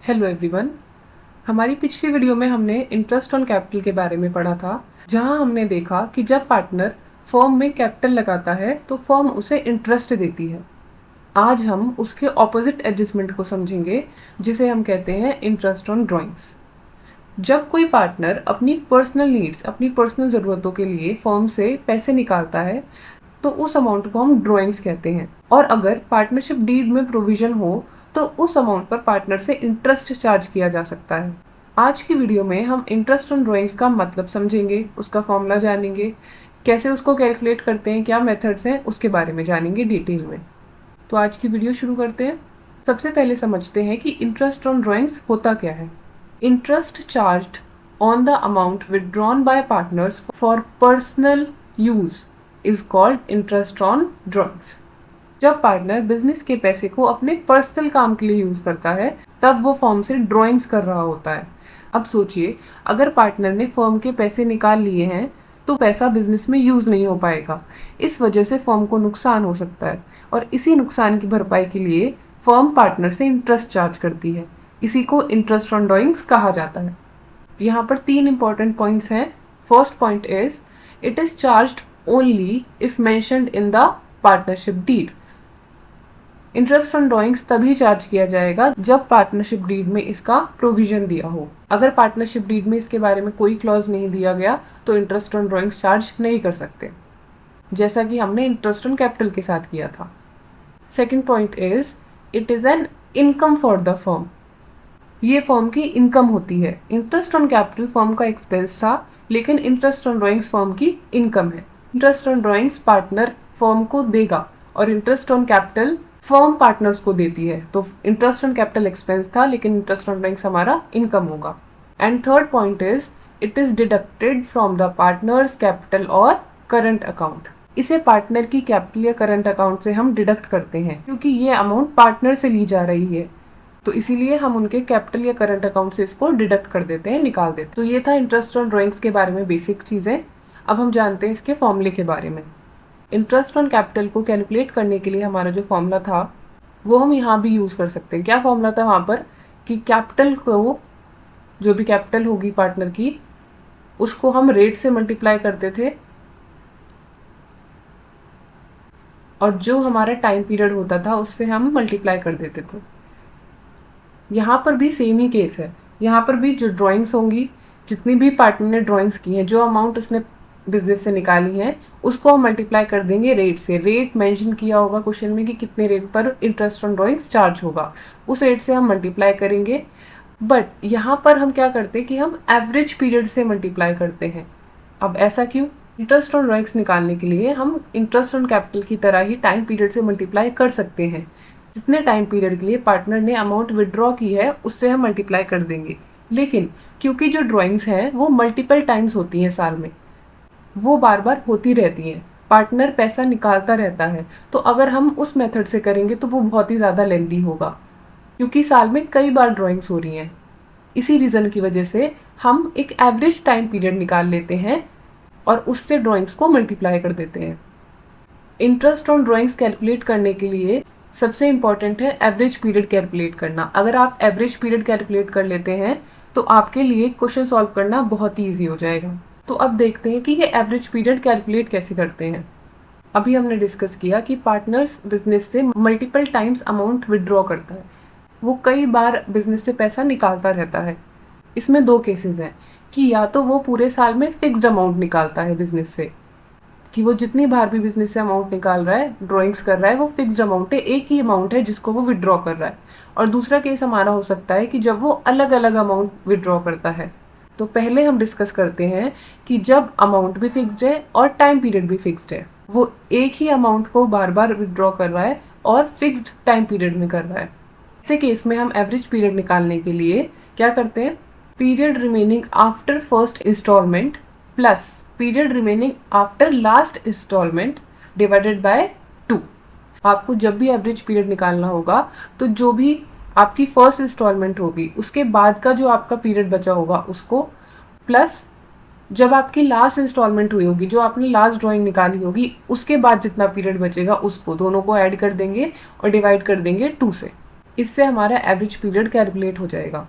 Hello everyone. हमारी पिछली video में हमने इंटरेस्ट ऑन कैपिटल के बारे में पढ़ा था, जहां हमने देखा कि जब पार्टनर फर्म में कैपिटल लगाता है तो फर्म उसे इंटरेस्ट देती है। आज हम उसके ऑपोजिट एडजस्टमेंट को समझेंगे, जिसे हम कहते हैं इंटरेस्ट ऑन ड्रॉइंग्स। जब कोई पार्टनर अपनी पर्सनल नीड्स, अपनी पर्सनल ज़रूरतों के लिए फर्म से पैसे निकालता है तो उस अमाउंट को हम ड्रॉइंग्स कहते हैं। और अगर पार्टनरशिप डीड में प्रोविजन हो तो उस अमाउंट पर पार्टनर से इंटरेस्ट चार्ज किया जा सकता है। आज की वीडियो में हम इंटरेस्ट ऑन ड्रॉइंग्स का मतलब समझेंगे, उसका फॉर्मूला जानेंगे, कैसे उसको कैलकुलेट करते हैं, क्या मेथड्स हैं, उसके बारे में जानेंगे डिटेल में। तो आज की वीडियो शुरू करते हैं। सबसे पहले समझते हैं कि इंटरेस्ट ऑन ड्रॉइंग्स होता क्या है। Interest charged on the amount withdrawn bye partners for personal use is called interest on drawings. जब पार्टनर बिजनेस के पैसे को अपने पर्सनल काम के लिए यूज करता है तब वो फर्म से ड्रॉइंग्स कर रहा होता है। अब सोचिए, अगर पार्टनर ने फर्म के पैसे निकाल लिए हैं तो पैसा बिजनेस में यूज नहीं हो पाएगा। इस वजह से फर्म को नुकसान हो सकता है और इसी नुकसान की भरपाई के लिए फर्म पार्टनर से इंटरेस्ट चार्ज करती है। इसी को इंटरेस्ट ऑन ड्रॉइंग्स कहा जाता है। यहाँ पर 3 इंपॉर्टेंट पॉइंट्स हैं। First point is it is charged only if mentioned in the partnership deed. Interest on drawings तभी चार्ज किया जाएगा जब पार्टनरशिप डीड में इसका प्रोविजन दिया हो। अगर पार्टनरशिप डीड में इसके बारे में कोई क्लॉज नहीं दिया गया तो इंटरेस्ट ऑन ड्रॉइंग्स चार्ज नहीं कर सकते, जैसा कि हमने इंटरेस्ट ऑन कैपिटल के साथ किया था। Second point is it is an income for the firm. ये फर्म की इनकम होती है। इंटरेस्ट ऑन कैपिटल फर्म का एक्सपेंस था, लेकिन इंटरेस्ट ऑन ड्रॉइंग्स फर्म की इनकम है। Interest on drawings partner firm को देगा और interest on capital firm partners को देती है। तो इंटरेस्ट ऑन कैपिटल एक्सपेंस था, लेकिन इंटरेस्ट ऑन ड्रॉइंग्स हमारा इनकम होगा। And third point is it is deducted from the partners capital और करंट अकाउंट। इसे पार्टनर की कैपिटल या करंट अकाउंट से हम डिडक्ट करते हैं, क्योंकि ये अमाउंट पार्टनर से ली जा रही है, तो इसीलिए हम उनके कैपिटल या करंट अकाउंट से इसको डिडक्ट कर देते हैं, निकाल देते हैं। तो ये था इंटरेस्ट ऑन ड्रॉइंग्स के बारे में बेसिक चीज़ें। अब हम जानते हैं इसके फॉर्मूले के बारे में। इंटरेस्ट ऑन कैपिटल को कैलकुलेट करने के लिए हमारा जो फॉर्मूला था वो हम यहाँ भी यूज़ कर सकते हैं। क्या फॉर्मूला था वहाँ पर कि कैपिटल को, जो भी कैपिटल होगी पार्टनर की, उसको हम रेट से मल्टीप्लाई करते थे और जो हमारा टाइम पीरियड होता था उससे हम मल्टीप्लाई कर देते थे। यहाँ पर भी सेम ही केस है। यहाँ पर भी जो ड्राइंग्स होंगी, जितनी भी पार्टनर ने ड्राइंग्स की हैं, जो अमाउंट उसने बिजनेस से निकाली है, उसको हम मल्टीप्लाई कर देंगे रेट से। रेट मेंशन किया होगा क्वेश्चन में कि कितने रेट पर इंटरेस्ट ऑन ड्राइंग्स चार्ज होगा, उस रेट से हम मल्टीप्लाई करेंगे। बट यहाँ पर हम क्या करते हैं कि हम एवरेज पीरियड से मल्टीप्लाई करते हैं। अब ऐसा क्यों? इंटरेस्ट ऑन ड्राइंग्स निकालने के लिए हम इंटरेस्ट ऑन कैपिटल की तरह ही टाइम पीरियड से मल्टीप्लाई कर सकते हैं। जितने टाइम पीरियड के लिए पार्टनर ने अमाउंट विड्रॉ की है उससे हम मल्टीप्लाई कर देंगे। लेकिन क्योंकि जो ड्राइंग्स हैं वो मल्टीपल टाइम्स होती हैं साल में, वो बार बार होती रहती हैं, पार्टनर पैसा निकालता रहता है, तो अगर हम उस मेथड से करेंगे तो वो बहुत ही ज़्यादा लेंदी होगा, क्योंकि साल में कई बार ड्राइंग्स हो रही हैं। इसी रीज़न की वजह से हम एक एवरेज टाइम पीरियड निकाल लेते हैं और उससे ड्राइंग्स को मल्टीप्लाई कर देते हैं। इंटरेस्ट ऑन ड्राइंग्स कैलकुलेट करने के लिए सबसे इम्पॉर्टेंट है एवरेज पीरियड कैलकुलेट करना। अगर आप एवरेज पीरियड कैलकुलेट कर लेते हैं तो आपके लिए क्वेश्चन सॉल्व करना बहुत ही ईजी हो जाएगा। तो अब देखते हैं कि ये एवरेज पीरियड कैलकुलेट कैसे करते हैं। अभी हमने डिस्कस किया कि पार्टनर्स बिजनेस से मल्टीपल टाइम्स अमाउंट विड्रॉ करता है, वो कई बार बिजनेस से पैसा निकालता रहता है। इसमें 2 केसेस हैं कि या तो वो पूरे साल में फिक्स्ड अमाउंट निकालता है बिजनेस से, कि वो जितनी बार भी बिजनेस से अमाउंट निकाल रहा है, ड्राइंग्स कर रहा है, वो फिक्स्ड अमाउंट है, एक ही अमाउंट है जिसको वो विड्रॉ कर रहा है। और दूसरा केस हमारा हो सकता है कि जब वो अलग अलग अमाउंट विड्रॉ करता है। तो पहले हम डिस्कस करते हैं कि जब अमाउंट भी फिक्स्ड है और टाइम पीरियड भी फिक्स्ड है, वो एक ही अमाउंट को बार बार विड्रॉ कर रहा है और फिक्स्ड टाइम पीरियड में कर रहा है। ऐसे केस में हम एवरेज पीरियड निकालने के लिए क्या करते हैं, period remaining after first instalment plus period remaining after last instalment divided by 2। आपको जब भी एवरेज पीरियड निकालना होगा तो जो भी आपकी फर्स्ट इंस्टॉलमेंट होगी उसके बाद का जो आपका पीरियड बचा होगा उसको, प्लस जब आपकी लास्ट इंस्टॉलमेंट हुई होगी, जो आपने लास्ट ड्राइंग निकाली होगी, उसके बाद जितना पीरियड बचेगा उसको, दोनों को ऐड कर देंगे और डिवाइड कर देंगे 2 से। इससे हमारा एवरेज पीरियड कैलकुलेट हो जाएगा।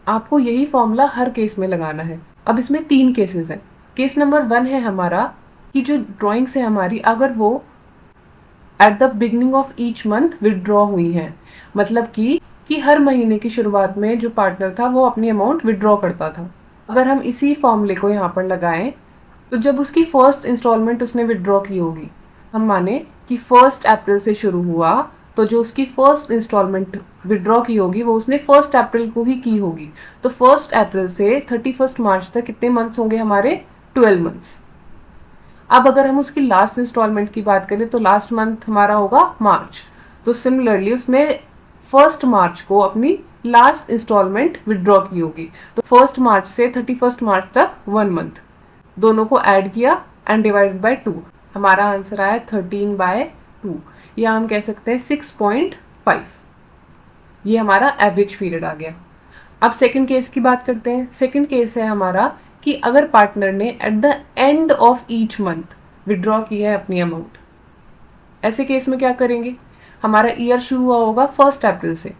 आपको यही फॉर्मूला हर केस में लगाना है। अब इसमें 3 केसेस हैं। केस नंबर 1 है हमारा कि जो ड्राइंग्स है हमारी, अगर वो eight the beginning of each month withdraw हुई हैं, मतलब कि हर महीने की शुरुआत में जो पार्टनर था वो अपनी अमाउंट विदड्रॉ करता था। अगर हम इसी फॉर्मूले को यहाँ पर लगाएं तो जब उसकी फर्स्ट इंस्टॉलमेंट उसने विदड्रॉ की होगी, हम माने कि 1 अप्रैल से शुरू हुआ, तो जो उसकी फर्स्ट इंस्टॉलमेंट विदड्रॉ की होगी वो उसने 1 अप्रैल को ही की होगी। तो 1 अप्रैल से 31 मार्च तक कितने मंथ्स होंगे हमारे? 12 मंथ्स। अब अगर हम उसकी लास्ट इंस्टॉलमेंट की बात करें तो लास्ट मंथ हमारा होगा मार्च। तो सिमिलरली उसने 1 मार्च को अपनी लास्ट इंस्टॉलमेंट विदड्रॉ की होगी। तो 1 मार्च से 31 मार्च तक 1 मंथ, दोनों को ऐड किया एंड डिवाइडेड बाय 2, हमारा आंसर आया 13/2, या हम कह सकते हैं 6.5। ये हमारा एवरेज पीरियड आ गया। अब सेकंड केस की बात करते हैं। सेकंड केस है हमारा कि अगर पार्टनर ने at the end of each month withdraw की है अपनी अमाउंट। ऐसे केस में क्या करेंगे? हमारा ईयर शुरू हुआ होगा 1 अप्रैल से,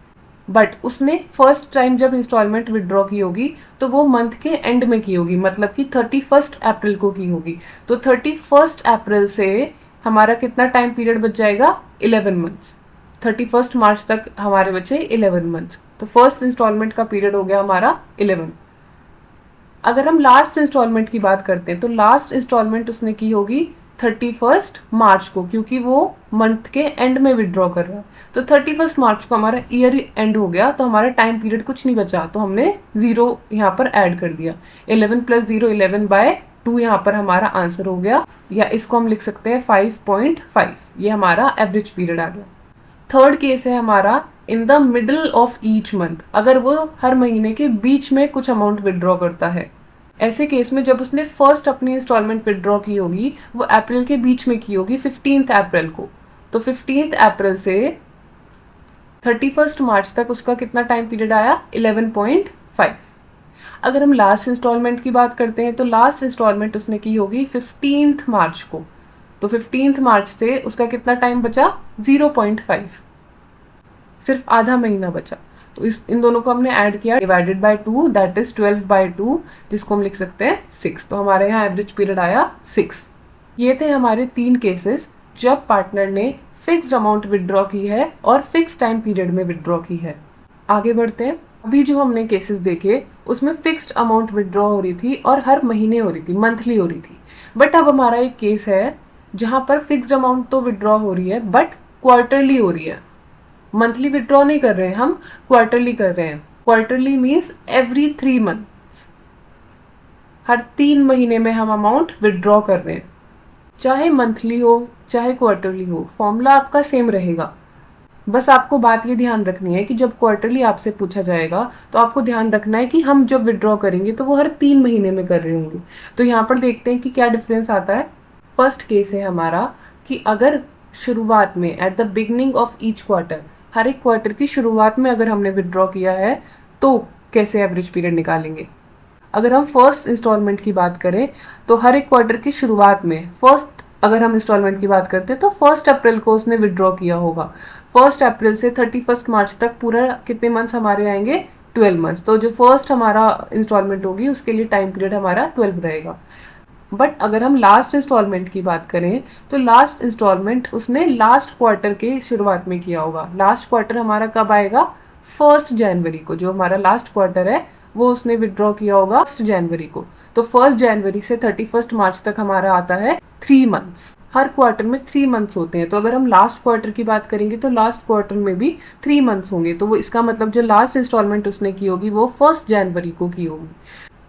बट उसने फर्स्ट टाइम जब इंस्टॉलमेंट विदड्रॉ की होगी तो वो मंथ के एंड में की होगी, मतलब कि 31 अप्रैल को की होगी। तो 31 अप्रैल से हमारा कितना टाइम पीरियड बच जाएगा? 11 मंथ्स। 31 मार्च तक हमारे बचे 11 मंथ्स। तो फर्स्ट इंस्टॉलमेंट का पीरियड हो गया हमारा 11। अगर हम लास्ट इंस्टॉलमेंट की बात करते हैं तो लास्ट इंस्टॉलमेंट उसने की होगी 31 मार्च को, क्योंकि वो मंथ के एंड में विदड्रॉ कर रहा है। तो 31 मार्च को हमारा ईयर एंड हो गया, तो हमारा टाइम पीरियड कुछ नहीं बचा, तो हमने 0 यहाँ पर ऐड कर दिया। 11 + 0 11/2 यहाँ पर हमारा आंसर हो गया, या इसको हम लिख सकते हैं 5.5। ये हमारा एवरेज पीरियड आ गया। थर्ड केस है हमारा in the middle of each month, अगर वो हर महीने के बीच में कुछ अमाउंट विदड्रॉ करता है। ऐसे केस में जब उसने फर्स्ट अपनी इंस्टॉलमेंट विदड्रॉ की होगी वो अप्रैल के बीच में की होगी 15 अप्रैल को। तो 15 अप्रैल से 31 मार्च तक उसका कितना टाइम पीरियड आया? 11.5। अगर हम लास्ट इंस्टॉलमेंट की बात करते हैं तो लास्ट इंस्टॉलमेंट उसने की होगी 15 मार्च को। तो 15 मार्च से उसका कितना टाइम बचा? 0.5, सिर्फ आधा महीना बचा। तो इन दोनों को हमने ऐड किया, डिवाइडेड बाय 2, दैट इज 12/2, जिसको हम लिख सकते हैं 6। तो हमारे यहाँ एवरेज पीरियड आया 6। ये थे हमारे 3 केसेस जब पार्टनर ने फिक्स्ड अमाउंट विदड्रॉ की है और फिक्स टाइम पीरियड में विदड्रॉ की है। आगे बढ़ते हैं। अभी जो हमने केसेस देखे उसमें फिक्स्ड अमाउंट विदड्रॉ हो रही थी और हर महीने हो रही थी, मंथली हो रही थी। बट अब हमारा एक केस है जहाँ पर फिक्स्ड अमाउंट तो विदड्रॉ हो रही है बट क्वार्टरली हो रही है। मंथली विदड्रॉ नहीं कर रहे हैं हम, क्वार्टरली कर रहे हैं। क्वार्टरली मीन्स एवरी 3 मंथ्स, हर 3 महीने में हम अमाउंट विदड्रॉ कर रहे हैं। चाहे मंथली हो चाहे क्वार्टरली हो, फॉर्मूला आपका सेम रहेगा। बस आपको बात ये ध्यान रखनी है कि जब क्वार्टरली आपसे पूछा जाएगा तो आपको ध्यान रखना है कि हम जब विदड्रॉ करेंगे तो वो हर 3 महीने में कर रहे होंगे। तो यहाँ पर देखते हैं कि क्या डिफरेंस आता है। फर्स्ट केस है हमारा कि अगर शुरुआत में at the beginning of each quarter, हर एक क्वार्टर की शुरुआत में अगर हमने विदड्रॉ किया है तो कैसे एवरेज पीरियड निकालेंगे। अगर हम फर्स्ट इंस्टॉलमेंट की बात करें तो हर एक क्वार्टर की शुरुआत में अगर हम इंस्टॉलमेंट की बात करते हैं तो 1 अप्रैल को उसने विदड्रॉ किया होगा। 1 अप्रैल से 31 मार्च तक पूरा कितने मंथ्स हमारे आएंगे? 12 मंथ्स। तो जो फर्स्ट हमारा इंस्टॉलमेंट होगी उसके लिए टाइम पीरियड हमारा 12 रहेगा। बट अगर हम लास्ट इंस्टॉलमेंट की बात करें तो लास्ट इंस्टॉलमेंट उसने लास्ट क्वार्टर के शुरुआत में किया होगा। लास्ट क्वार्टर हमारा कब आएगा? 1 जनवरी को। जो हमारा लास्ट क्वार्टर है वो उसने विदड्रॉ किया होगा 1 जनवरी को। तो 1 जनवरी से 31 मार्च तक हमारा आता है 3 मंथ्स। हर क्वार्टर में 3 मंथ्स होते हैं। तो अगर हम लास्ट क्वार्टर की बात करेंगे तो लास्ट क्वार्टर में भी 3 मंथ्स होंगे। तो वो इसका मतलब जो लास्ट इंस्टॉलमेंट उसने की होगी वो 1 जनवरी को की होगी।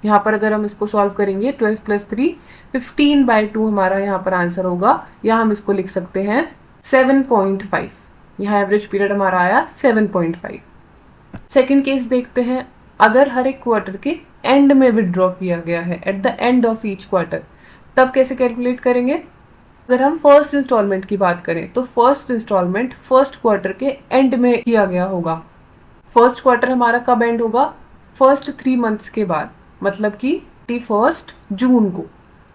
यहाँ पर अगर हम इसको सॉल्व करेंगे 12 + 3 15/2 हमारा यहाँ पर आंसर होगा, या हम इसको लिख सकते हैं 7.5। यहाँ एवरेज पीरियड हमारा आया 7.5। सेकेंड केस देखते हैं। अगर हर एक क्वार्टर के एंड में विदड्रॉ किया गया है, at the end of each quarter, तब कैसे कैलकुलेट करेंगे। अगर हम फर्स्ट इंस्टॉलमेंट की बात करें तो फर्स्ट इंस्टॉलमेंट फर्स्ट क्वार्टर के एंड में किया गया होगा। फर्स्ट क्वार्टर हमारा कब एंड होगा? फर्स्ट 3 मंथ्स के बाद, मतलब कि 31 जून को।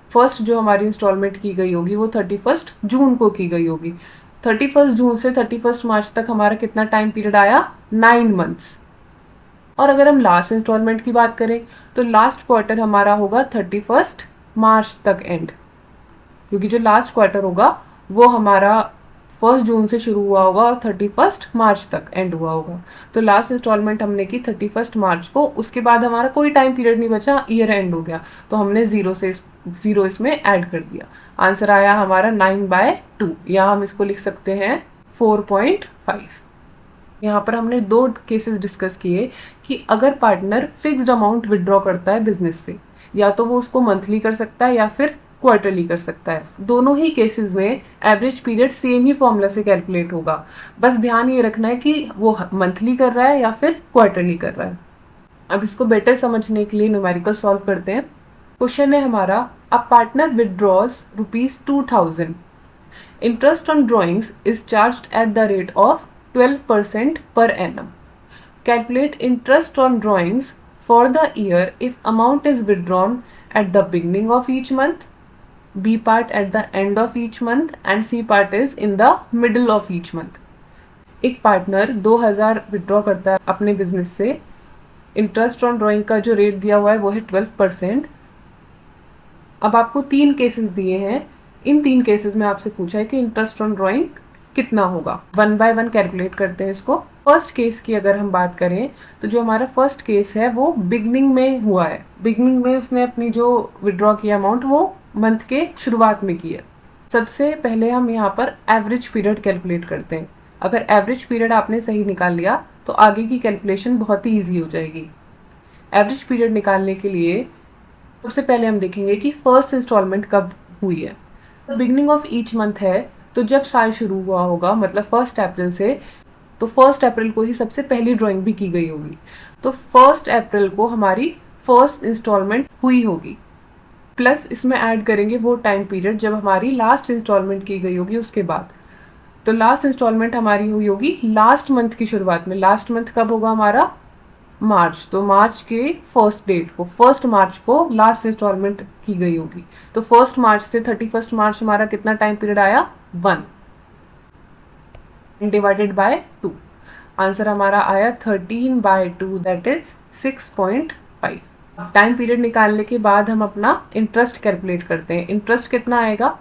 फर्स्ट जो हमारी इंस्टॉलमेंट की गई होगी वो 31 जून को की गई होगी। 31 जून से 31 मार्च तक हमारा कितना टाइम पीरियड आया, 9 मंथ्स। और अगर हम लास्ट इंस्टॉलमेंट की बात करें तो लास्ट क्वार्टर हमारा होगा 31 मार्च तक एंड, क्योंकि जो लास्ट क्वार्टर होगा वो हमारा 1 जून से शुरू हुआ होगा और 31 मार्च तक एंड हुआ होगा। तो लास्ट इंस्टॉलमेंट हमने की 31 मार्च को, उसके बाद हमारा कोई टाइम पीरियड नहीं बचा, ईयर एंड हो गया, तो हमने जीरो इसमें ऐड कर दिया। आंसर आया हमारा 9/2, या हम इसको लिख सकते हैं 4.5। यहाँ पर हमने 2 केसेस डिस्कस किए कि अगर पार्टनर फिक्स्ड अमाउंट विड्रॉ करता है बिजनेस से, या तो वो उसको मंथली कर सकता है या फिर क्वार्टरली कर सकता है। दोनों ही केसेस में एवरेज पीरियड सेम ही फॉर्मूला से कैलकुलेट होगा, बस ध्यान ये रखना है कि वो मंथली कर रहा है या फिर क्वार्टरली कर रहा है। अब इसको बेटर समझने के लिए न्यूमेरिकल सॉल्व करते हैं। क्वेश्चन है हमारा, a partner withdraws ₹2000, interest on drawings is charged at the rate of 12% per annum. Calculate interest on drawings for the year if amount is withdrawn at the beginning of each month, B part at the end of each month and C part is in the middle of each month. एक partner 2000 withdraw करता है अपने business से, interest on drawing का जो rate दिया हुआ है वो है 12%। अब आपको 3 केसेस दिए हैं, इन 3 केसेस में आपसे पूछा है कि इंटरेस्ट ऑन ड्राइंग कितना होगा। 1 बाय 1 कैलकुलेट करते हैं इसको। फर्स्ट केस की अगर हम बात करें तो जो हमारा फर्स्ट केस है वो बिगनिंग में हुआ है। बिगनिंग में उसने अपनी जो विड्रॉ किया अमाउंट वो मंथ के शुरुआत में की है। सबसे पहले हम यहाँ पर एवरेज पीरियड कैलकुलेट करते हैं। अगर एवरेज पीरियड आपने सही निकाल लिया तो आगे की कैलकुलेशन बहुत ही ईजी हो जाएगी। एवरेज पीरियड निकालने के लिए सबसे पहले हम देखेंगे कि फर्स्ट इंस्टॉलमेंट कब हुई है। बिगनिंग ऑफ ईच मंथ है तो जब साल शुरू हुआ होगा, मतलब 1 अप्रैल से, तो 1 अप्रैल को ही सबसे पहली ड्राइंग भी की गई होगी। तो 1 अप्रैल को हमारी फर्स्ट इंस्टॉलमेंट हुई होगी, प्लस इसमें ऐड करेंगे वो टाइम पीरियड जब हमारी लास्ट इंस्टॉलमेंट की गई होगी उसके बाद। तो लास्ट इंस्टॉलमेंट हमारी हुई होगी लास्ट मंथ की शुरुआत में। लास्ट मंथ कब होगा हमारा, मार्च। तो मार्च के फर्स्ट डेट को, 1 मार्च को लास्ट इंस्टॉलमेंट की गई होगी। तो 1 मार्च से 31 मार्च हमारा कितना टाइम पीरियड आया, 1 डिवाइडेड बाय 2। आंसर हमारा आया 13/2, दैट इज 6.5। टाइम पीरियड निकालने के बाद हम अपना इंटरेस्ट कैलकुलेट करते हैं। इंटरेस्ट कितना आएगा,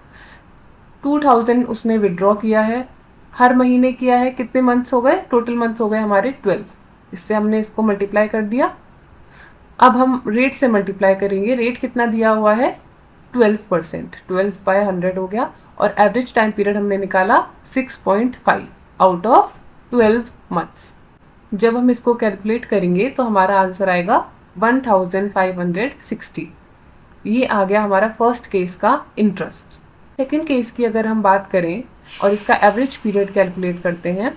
2000 उसने विड्रॉ किया है, हर महीने किया है, कितने मंथ्स हो गए, टोटल मंथ्स हो गए हमारे 12। इससे हमने इसको मल्टीप्लाई कर दिया। अब हम रेट से मल्टीप्लाई करेंगे। रेट कितना दिया हुआ है, 12%, 12/100 हो गया। और एवरेज टाइम पीरियड हमने निकाला 6.5 आउट ऑफ 12 मंथ्स। जब हम इसको कैलकुलेट करेंगे तो हमारा आंसर आएगा 1560। ये आ गया हमारा फर्स्ट केस का इंटरेस्ट। सेकेंड केस की अगर हम बात करें और इसका एवरेज पीरियड कैलकुलेट करते हैं,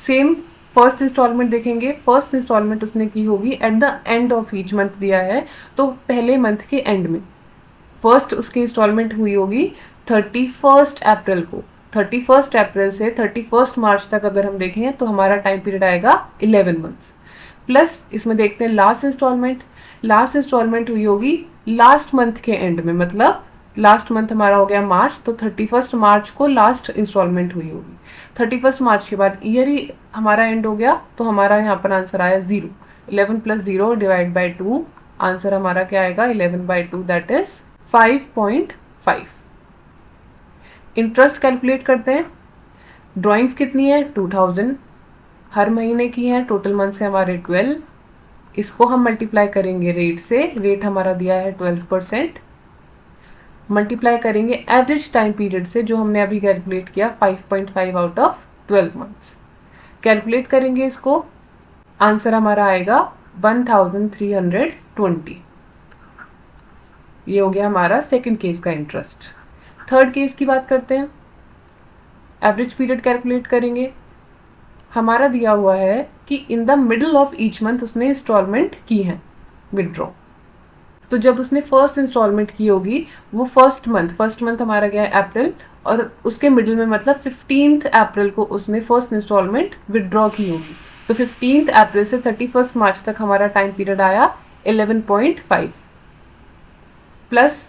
सेम फर्स्ट इंस्टॉलमेंट देखेंगे। फर्स्ट इंस्टॉलमेंट उसने की होगी at the end of each month दिया है, तो पहले मंथ के एंड में फर्स्ट उसकी इंस्टॉलमेंट हुई होगी 31 अप्रैल को। 31 अप्रैल से 31 मार्च तक अगर हम देखें तो हमारा टाइम पीरियड आएगा 11 मंथ्स। प्लस इसमें देखते हैं लास्ट इंस्टॉलमेंट। लास्ट इंस्टॉलमेंट हुई होगी लास्ट मंथ के एंड में, मतलब लास्ट मंथ हमारा हो गया मार्च, तो 31 मार्च को लास्ट इंस्टॉलमेंट हुई होगी। 31 मार्च के बाद ईयर ही हमारा एंड हो गया, तो हमारा यहाँ पर आंसर आया 0। 11 + 0 डिवाइड बाई 2, आंसर हमारा क्या आएगा, 11/2, दैट इज 5.5। इंटरेस्ट कैलकुलेट करते हैं। ड्राइंग्स कितनी है, 2000, हर महीने की है, टोटल मंथ्स है हमारे 12। इसको हम मल्टीप्लाई करेंगे रेट से। रेट हमारा दिया है 12%। मल्टीप्लाई करेंगे एवरेज टाइम पीरियड से जो हमने अभी कैलकुलेट किया, 5.5 आउट ऑफ 12 मंथ्स। कैलकुलेट करेंगे इसको, आंसर हमारा आएगा 1320। ये हो गया हमारा सेकंड केस का इंटरेस्ट। थर्ड केस की बात करते हैं। एवरेज पीरियड कैलकुलेट करेंगे। हमारा दिया हुआ है कि in the middle of each month उसने इंस्टॉलमेंट की है विड्रॉ। तो जब उसने फर्स्ट इंस्टॉलमेंट की होगी वो फर्स्ट मंथ हमारा गया है अप्रैल, और उसके मिडिल में मतलब 15 अप्रैल को उसने फर्स्ट इंस्टॉलमेंट विड्रॉ की होगी। तो 15 अप्रैल से 31 मार्च तक हमारा टाइम पीरियड आया 11.5, प्लस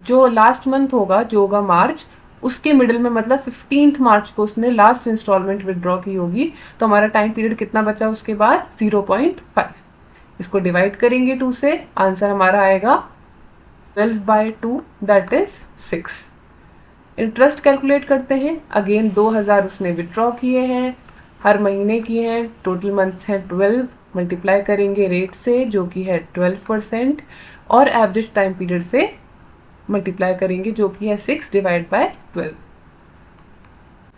जो लास्ट मंथ होगा जो होगा मार्च, उसके मिडिल में मतलब 15th मार्च को उसने लास्ट इंस्टॉलमेंट विदड्रॉ की होगी, तो हमारा टाइम पीरियड कितना बचा उसके बाद 0.5। इसको डिवाइड करेंगे 2 से, आंसर हमारा आएगा 12/2 दैट इज 6। इंटरेस्ट कैलकुलेट करते हैं। अगेन 2000 उसने विड्रॉ किए हैं, हर महीने किए हैं, टोटल मंथ्स हैं 12, मल्टीप्लाई करेंगे रेट से जो कि है 12% और एवरेज टाइम पीरियड से मल्टीप्लाई करेंगे जो कि है 6/12।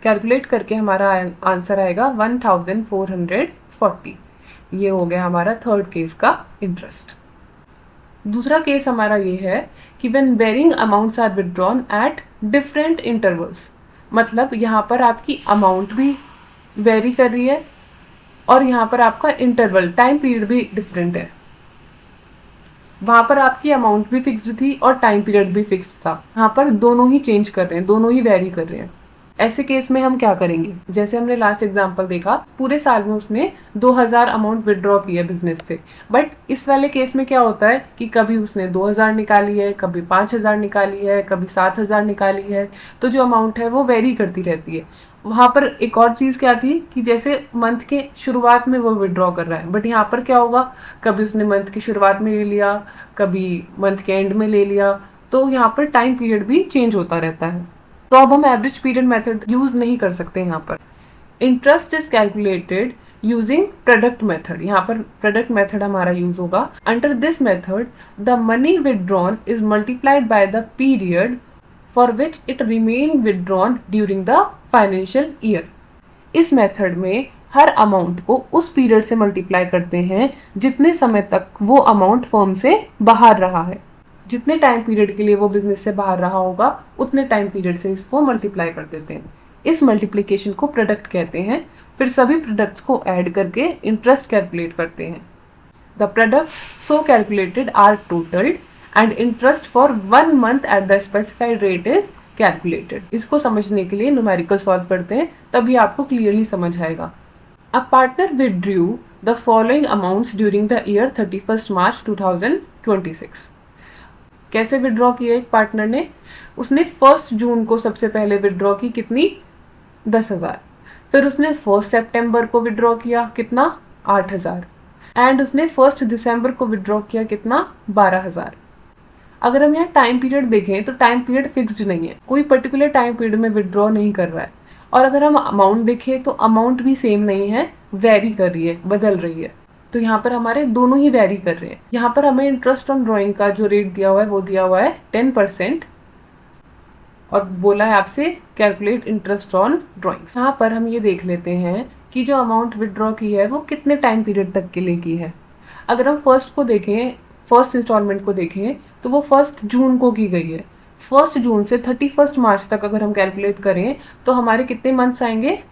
कैलकुलेट करके हमारा आंसर आएगा 1440। ये हो गया हमारा थर्ड केस का इंटरेस्ट। दूसरा केस हमारा ये है कि when varying amounts are withdrawn at different intervals, मतलब यहाँ पर आपकी अमाउंट भी वेरी कर रही है और यहाँ पर आपका इंटरवल टाइम पीरियड भी डिफरेंट है। वहाँ पर आपकी अमाउंट भी फिक्स्ड थी और टाइम पीरियड भी फिक्स्ड था, यहाँ पर दोनों ही चेंज कर रहे हैं, दोनों ही वेरी कर रहे हैं। ऐसे केस में हम क्या करेंगे, जैसे हमने लास्ट एग्जांपल देखा, पूरे साल में उसने 2000 अमाउंट विड्रॉ किया बिजनेस से, बट इस वाले केस में क्या होता है कि कभी उसने 2000 निकाली है, कभी 5000 निकाली है, कभी 7000 निकाली है, तो जो अमाउंट है वो वेरी करती रहती है। वहाँ पर एक और चीज़ क्या थी कि जैसे मंथ के शुरुआत में वो विड्रॉ कर रहा है, बट यहाँ पर क्या होगा, कभी उसने मंथ की शुरुआत में ले लिया, कभी मंथ के एंड में ले लिया, तो यहाँ पर टाइम पीरियड भी चेंज होता रहता है। तो अब हम एवरेज पीरियड मेथड यूज नहीं कर सकते यहाँ पर। Interest is calculated using product method, यहाँ पर प्रोडक्ट मेथड हमारा यूज होगा। Under this method the money withdrawn is multiplied by the period for which it remain withdrawn during the financial year. इस मेथड में हर अमाउंट को उस period से multiply करते हैं जितने समय तक वो अमाउंट फर्म से बाहर रहा है। जितने टाइम पीरियड के लिए वो बिजनेस से बाहर रहा होगा उतने टाइम पीरियड से इसको मल्टीप्लाई कर देते हैं। इस मल्टीप्लिकेशन को प्रोडक्ट कहते हैं। फिर सभी प्रोडक्ट्स को ऐड करके इंटरेस्ट कैलकुलेट करते हैं। The products so calculated are totalled and interest for 1 month at the specified rate is calculated. इसको समझने के लिए न्यूमेरिकल सॉल्व करते हैं, तभी आपको क्लियरली समझ आएगा। A partner withdrew the following amounts during the year 31 मार्च 2026। कैसे विड्रॉ किया एक पार्टनर ने, उसने 1 जून को सबसे पहले विड्रॉ की, कितनी, 10,000। फिर उसने 1 सितंबर को विड्रॉ किया, कितना, 8,000। एंड उसने 1 दिसंबर को विड्रॉ किया, कितना, 12,000। अगर हम यहाँ टाइम पीरियड देखें तो टाइम पीरियड फिक्स्ड नहीं है, कोई पर्टिकुलर टाइम पीरियड में विड्रॉ नहीं कर रहा है। और अगर हम अमाउंट देखें तो अमाउंट भी सेम नहीं है, वेरी कर रही है, बदल रही है। तो यहाँ पर हमारे दोनों ही वेरी कर रहे हैं। यहाँ पर हमें इंटरेस्ट ऑन ड्राइंग का जो रेट दिया हुआ है वो दिया हुआ है 10% और बोला है आपसे कैलकुलेट इंटरेस्ट ऑन ड्राइंग्स। यहाँ पर हम ये देख लेते हैं कि जो अमाउंट विड्रॉ की है वो कितने टाइम पीरियड तक के लिए की है। अगर हम फर्स्ट को देखें, फर्स्ट इंस्टॉलमेंट को देखें तो वो 1 जून को की गई है। 1 जून से 31 मार्च तक अगर हम कैलकुलेट करें तो हमारे कितने मंथ्स आएंगे,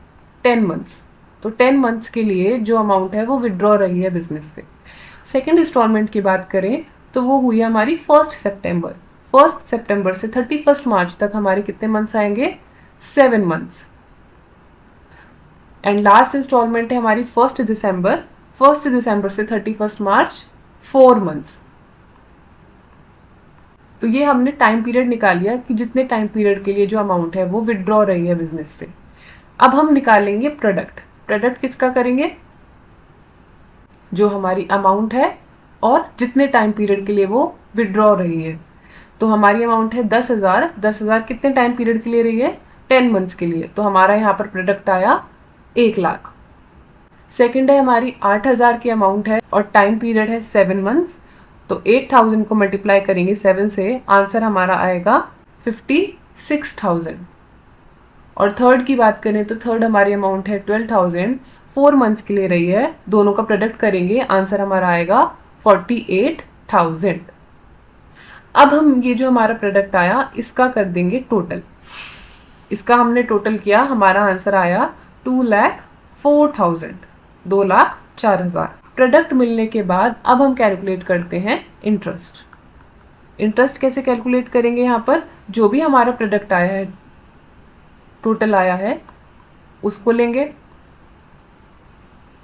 10 मंथ्स। तो 10 मंथ्स के लिए जो अमाउंट है वो विड्रॉ रही है बिजनेस से। सेकेंड इंस्टॉलमेंट की बात करें तो वो हुई हमारी 1 सितंबर। 1 सितंबर से 31 मार्च तक हमारे कितने मंथ्स आएंगे, 7 मंथ्स। एंड लास्ट इंस्टॉलमेंट है हमारी 1 दिसंबर। 1 दिसंबर से 31 मार्च, 4 मंथ्स। तो ये हमने टाइम पीरियड निकाल लिया कि जितने टाइम पीरियड के लिए जो अमाउंट है वो विड्रॉ रही है बिजनेस से। अब हम निकालेंगे प्रोडक्ट। प्रोडक्ट किसका करेंगे, जो हमारी अमाउंट है और जितने टाइम पीरियड के लिए वो विड्रॉ रही है। तो हमारी अमाउंट है 10,000। 10,000 कितने टाइम पीरियड के लिए रही है, 10 मंथ्स के लिए। तो हमारा यहाँ पर प्रोडक्ट आया 1 लाख। सेकेंड है हमारी 8,000 की अमाउंट है और टाइम पीरियड है 7 मंथ्स। तो 8,000 को मल्टीप्लाई करेंगे 7 से, आंसर हमारा आएगा 56,000। और थर्ड की बात करें तो थर्ड हमारी अमाउंट है 12,000, 4 मंथ्स के लिए रही है। दोनों का प्रोडक्ट करेंगे, आंसर हमारा आएगा 48,000। अब हम ये जो हमारा प्रोडक्ट आया इसका कर देंगे टोटल। इसका हमने टोटल किया, हमारा आंसर आया 2,04,000, 2,04,000। प्रोडक्ट मिलने के बाद अब हम कैलकुलेट करते हैं इंटरेस्ट। इंटरेस्ट कैसे कैलकुलेट करेंगे, यहाँ पर जो भी हमारा प्रोडक्ट आया है, टोटल आया है, उसको लेंगे,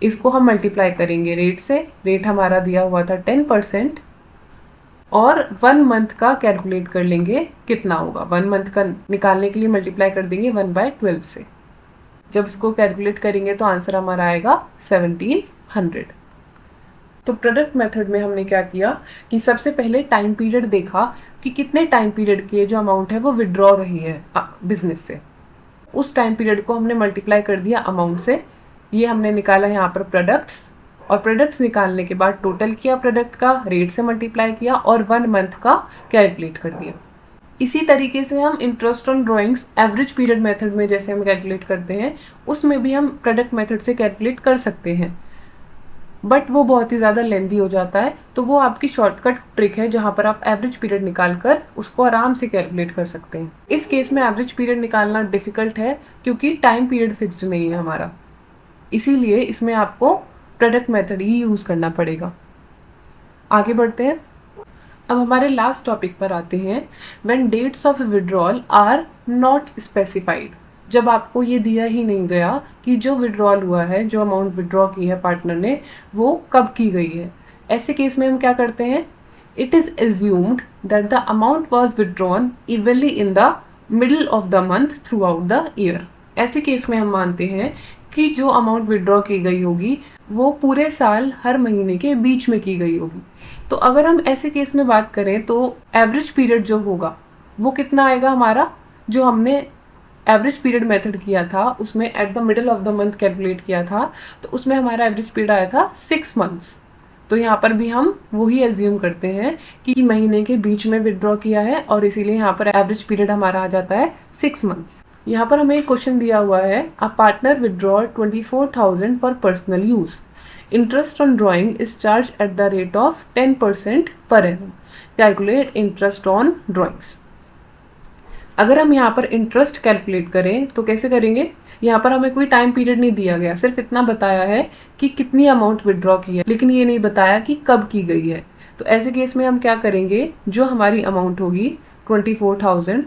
इसको हम मल्टीप्लाई करेंगे रेट से। रेट हमारा दिया हुआ था 10%। और 1 मंथ का कैलकुलेट कर लेंगे कितना होगा। 1 मंथ का निकालने के लिए मल्टीप्लाई कर देंगे 1/12 से। जब इसको कैलकुलेट करेंगे तो आंसर हमारा आएगा 1700। तो प्रोडक्ट मेथड में हमने क्या किया कि सबसे पहले टाइम पीरियड देखा कि कितने टाइम पीरियड की जो अमाउंट है वो विड्रॉ रही है बिजनेस से। उस टाइम पीरियड को हमने मल्टीप्लाई कर दिया अमाउंट से। ये हमने निकाला यहाँ पर प्रोडक्ट्स, और प्रोडक्ट्स निकालने के बाद टोटल किया प्रोडक्ट का, रेट से मल्टीप्लाई किया और 1 मंथ का कैलकुलेट कर दिया। इसी तरीके से हम interest on drawings average period method में जैसे हम कैलकुलेट करते हैं, उसमें भी हम प्रोडक्ट मेथड से कैलकुलेट कर सकते हैं, बट वो बहुत ही ज़्यादा लेंथी हो जाता है। तो वो आपकी शॉर्टकट ट्रिक है जहाँ पर आप एवरेज पीरियड निकाल कर उसको आराम से कैलकुलेट कर सकते हैं। इस केस में एवरेज पीरियड निकालना डिफिकल्ट है क्योंकि टाइम पीरियड फिक्स्ड नहीं है हमारा, इसीलिए इसमें आपको प्रोडक्ट मेथड ही यूज़ करना पड़ेगा। आगे बढ़ते हैं। अब हमारे लास्ट टॉपिक पर आते हैं, when dates of withdrawal are not specified. जब आपको ये दिया ही नहीं गया कि जो विड्रॉल हुआ है, जो अमाउंट विड्रॉ की है पार्टनर ने, वो कब की गई है। ऐसे केस में हम क्या करते हैं, it is assumed that the amount was withdrawn evenly in the middle of the month through out the year. ऐसे केस में हम मानते हैं कि जो अमाउंट विड्रॉ की गई होगी वो पूरे साल हर महीने के बीच में की गई होगी। तो अगर हम ऐसे केस में बात करें तो एवरेज पीरियड जो होगा वो कितना आएगा हमारा, जो हमने एवरेज पीरियड मेथड किया था उसमें at the middle of the month calculate किया था, तो उसमें हमारा एवरेज पीरियड आया था 6 मंथ्स। तो यहाँ पर भी हम वही एज्यूम करते हैं कि महीने के बीच में विड्रॉ किया है और इसीलिए यहाँ पर एवरेज पीरियड हमारा आ जाता है 6 मंथ्स। यहाँ पर हमें एक क्वेश्चन दिया हुआ है, a partner withdraw 24,000 for personal use. Interest on drawing is charge at the rate of 10% per annum. Calculate interest on drawings. अगर हम यहाँ पर इंटरेस्ट कैलकुलेट करें तो कैसे करेंगे, यहाँ पर हमें कोई टाइम पीरियड नहीं दिया गया, सिर्फ इतना बताया है कि कितनी अमाउंट विड्रॉ की है, लेकिन ये नहीं बताया कि कब की गई है। तो ऐसे केस में हम क्या करेंगे, जो हमारी अमाउंट होगी 24,000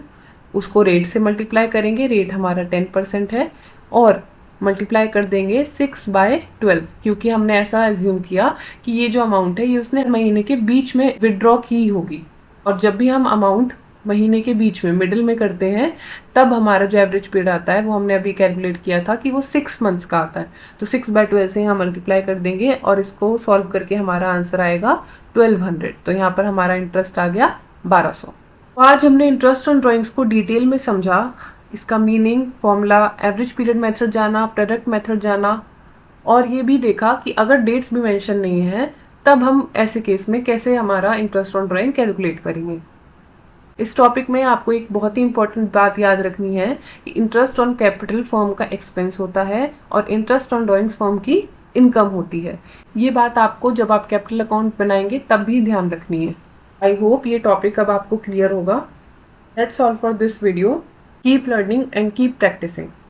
उसको रेट से मल्टीप्लाई करेंगे, रेट हमारा 10% है, और मल्टीप्लाई कर देंगे 6/12, क्योंकि हमने ऐसा एज्यूम किया कि ये जो अमाउंट है ये उसने महीने के बीच में विड्रॉ की होगी। और जब भी हम अमाउंट महीने के बीच में मिडिल में करते हैं तब हमारा जो एवरेज पीरियड आता है वो हमने अभी कैलकुलेट किया था कि वो 6 मंथ्स का आता है। तो 6/12 से हम मल्टीप्लाई कर देंगे और इसको सॉल्व करके हमारा आंसर आएगा 1200। तो यहाँ पर हमारा इंटरेस्ट आ गया 1200। आज हमने इंटरेस्ट ऑन ड्राइंग्स को डिटेल में समझा, इसका meaning, formula, average period method जाना, प्रोडक्ट मेथड जाना, और ये भी देखा कि अगर डेट्स भी मेंशन नहीं है तब हम ऐसे केस में कैसे हमारा इंटरेस्ट ऑन ड्राइंग कैलकुलेट करेंगे। इस टॉपिक में आपको एक बहुत ही इंपॉर्टेंट बात याद रखनी है कि इंटरेस्ट ऑन कैपिटल फर्म का एक्सपेंस होता है और इंटरेस्ट ऑन ड्राइंग्स फर्म की इनकम होती है। ये बात आपको जब आप कैपिटल अकाउंट बनाएंगे तब भी ध्यान रखनी है। आई होप ये टॉपिक अब आपको क्लियर होगा। That's all for this video. Keep learning and keep practising.